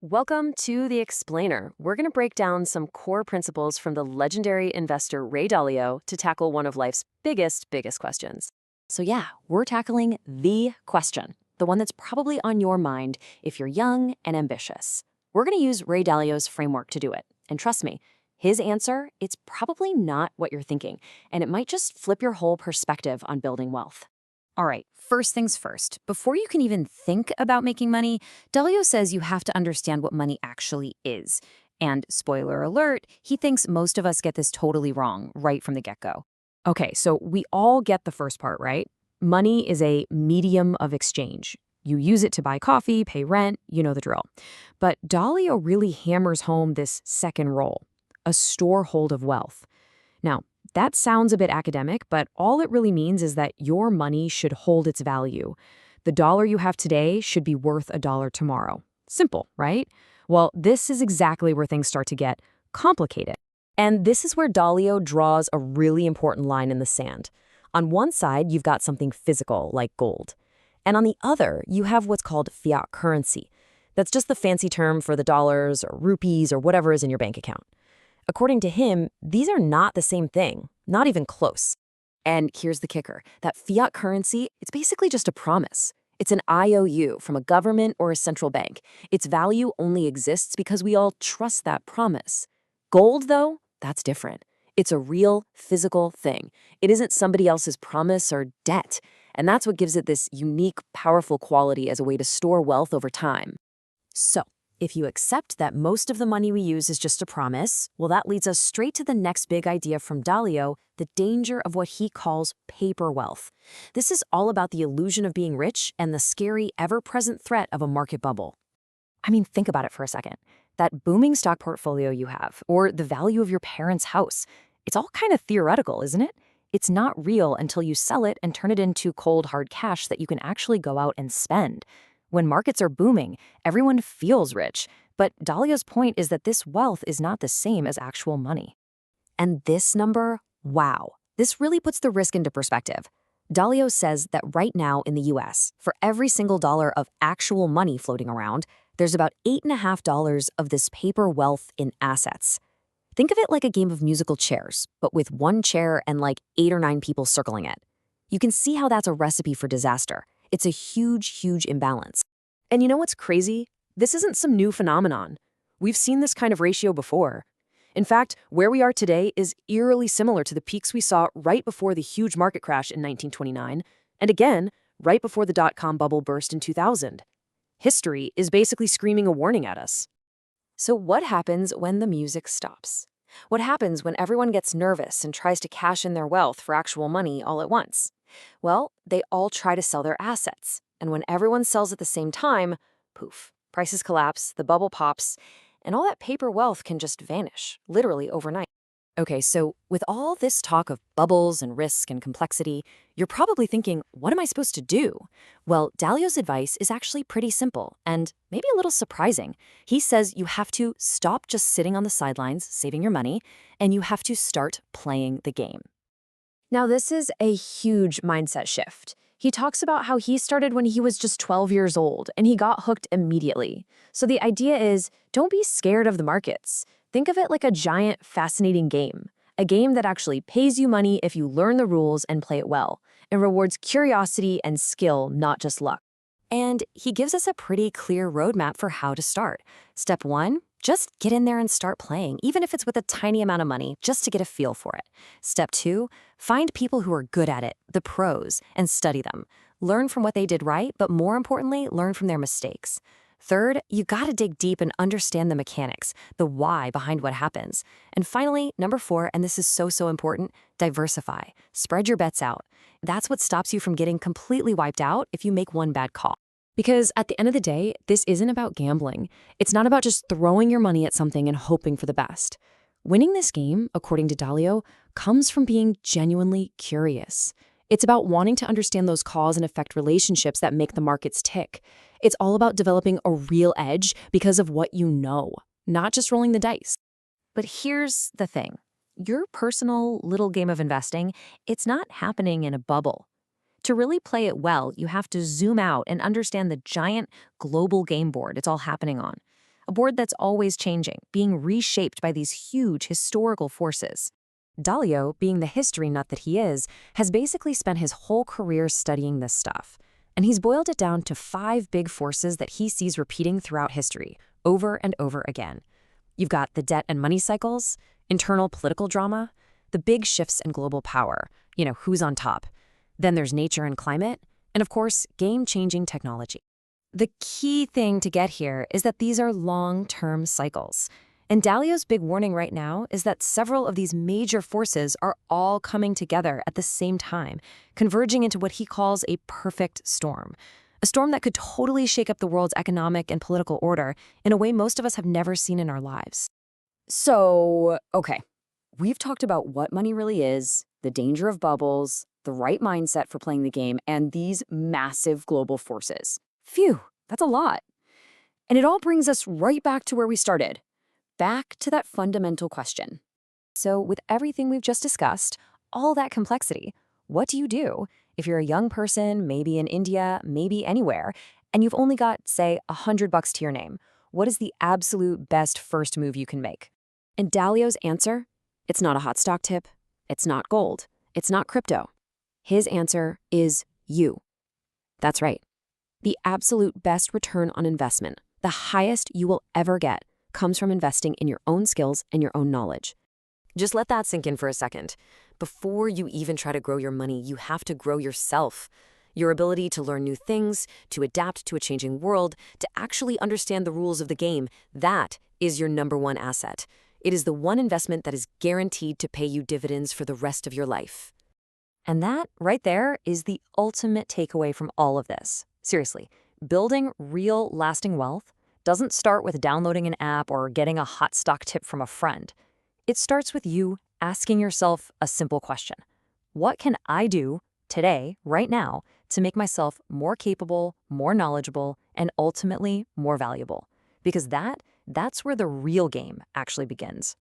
Welcome to The Explainer. We're going to break down some core principles from the legendary investor Ray Dalio to tackle one of life's biggest questions. So yeah, we're tackling the question, the one that's probably on your mind if you're young and ambitious. We're going to use Ray Dalio's framework to do it. And trust me, his answer, it's probably not what you're thinking, and it might just flip your whole perspective on building wealth. All right, first things first. Before you can even think about making money, Delio says you have to understand what money actually is. And spoiler alert, he thinks most of us get this totally wrong right from the get-go. Okay, so we all get the first part, right? Money is a medium of exchange. You use it to buy coffee, pay rent, you know the drill. But Dalio really hammers home this second role, a storehold of wealth. Now, that sounds a bit academic, but all it really means is that your money should hold its value. The dollar you have today should be worth a dollar tomorrow. Simple, right? Well, this is exactly where things start to get complicated. And this is where Dalio draws a really important line in the sand. On one side, you've got something physical, like gold. And on the other, you have what's called fiat currency. That's just the fancy term for the dollars or rupees or whatever is in your bank account. According to him, these are not the same thing, not even close. And here's the kicker. That fiat currency, it's basically just a promise. It's an IOU from a government or a central bank. Its value only exists because we all trust that promise. Gold, though, that's different. It's a real, physical thing. It isn't somebody else's promise or debt. And that's what gives it this unique, powerful quality as a way to store wealth over time. So, if you accept that most of the money we use is just a promise, well, that leads us straight to the next big idea from Dalio, the danger of what he calls paper wealth. This is all about the illusion of being rich and the scary, ever-present threat of a market bubble. I mean, think about it for a second. That booming stock portfolio you have, or the value of your parents' house, it's all kind of theoretical, isn't it? It's not real until you sell it and turn it into cold, hard cash that you can actually go out and spend. When markets are booming, everyone feels rich. But Dalio's point is that this wealth is not the same as actual money. And this number, wow, this really puts the risk into perspective. Dalio says that right now in the US, for every single dollar of actual money floating around, there's about $8.50 of this paper wealth in assets. Think of it like a game of musical chairs, but with one chair and like 8 or 9 people circling it. You can see how that's a recipe for disaster. It's a huge imbalance. And you know what's crazy? This isn't some new phenomenon. We've seen this kind of ratio before. In fact, where we are today is eerily similar to the peaks we saw right before the huge market crash in 1929, and again, right before the dot-com bubble burst in 2000. History is basically screaming a warning at us. So what happens when the music stops? What happens when everyone gets nervous and tries to cash in their wealth for actual money all at once? Well, they all try to sell their assets. And when everyone sells at the same time, poof, prices collapse, the bubble pops, and all that paper wealth can just vanish, literally overnight. Okay, so with all this talk of bubbles and risk and complexity, you're probably thinking, what am I supposed to do? Well, Dalio's advice is actually pretty simple and maybe a little surprising. He says you have to stop just sitting on the sidelines, saving your money, and you have to start playing the game. Now, this is a huge mindset shift. He talks about how he started when he was just 12 years old, and he got hooked immediately. So the idea is, don't be scared of the markets. Think of it like a giant, fascinating game. A game that actually pays you money if you learn the rules and play it well, and rewards curiosity and skill, not just luck. And he gives us a pretty clear roadmap for how to start. Step 1, just get in there and start playing, even if it's with a tiny amount of money, just to get a feel for it. Step 2, find people who are good at it, the pros, and study them. Learn from what they did right, but more importantly, learn from their mistakes. Third, you gotta dig deep and understand the mechanics, the why behind what happens. And finally, number 4, and this is so important, diversify. Spread your bets out. That's what stops you from getting completely wiped out if you make one bad call. Because at the end of the day, this isn't about gambling. It's not about just throwing your money at something and hoping for the best. Winning this game, according to Dalio, comes from being genuinely curious. It's about wanting to understand those cause and effect relationships that make the markets tick. It's all about developing a real edge because of what you know, not just rolling the dice. But here's the thing. Your personal little game of investing, it's not happening in a bubble. To really play it well, you have to zoom out and understand the giant global game board it's all happening on. a board that's always changing, being reshaped by these huge historical forces. Dailo, being the history nut that he is, has basically spent his whole career studying this stuff. And he's boiled it down to 5 big forces that he sees repeating throughout history, over and over again. You've got the debt and money cycles, internal political drama, the big shifts in global power, who's on top. Then there's nature and climate, and of course, game-changing technology. The key thing to get here is that these are long-term cycles. And Dalilo's big warning right now is that several of these major forces are all coming together at the same time, converging into what he calls a perfect storm. A storm that could totally shake up the world's economic and political order in a way most of us have never seen in our lives. So, okay, we've talked about what money really is, the danger of bubbles, the right mindset for playing the game, and these massive global forces. Phew, that's a lot. And it all brings us right back to where we started. Back to that fundamental question. So with everything we've just discussed, all that complexity, what do you do if you're a young person, maybe in India, maybe anywhere, and you've only got, say, $100 to your name? What is the absolute best first move you can make? And Dalilo's answer? It's not a hot stock tip. It's not gold. It's not crypto. His answer is you. That's right. The absolute best return on investment, the highest you will ever get, comes from investing in your own skills and your own knowledge. Just let that sink in for a second. Before you even try to grow your money, you have to grow yourself. Your ability to learn new things, to adapt to a changing world, to actually understand the rules of the game, that is your #1 asset. It is the one investment that is guaranteed to pay you dividends for the rest of your life. And that, right there, is the ultimate takeaway from all of this. Seriously, building real, lasting wealth doesn't start with downloading an app or getting a hot stock tip from a friend. It starts with you asking yourself a simple question. What can I do today, right now, to make myself more capable, more knowledgeable, and ultimately more valuable? Because that's where the real game actually begins.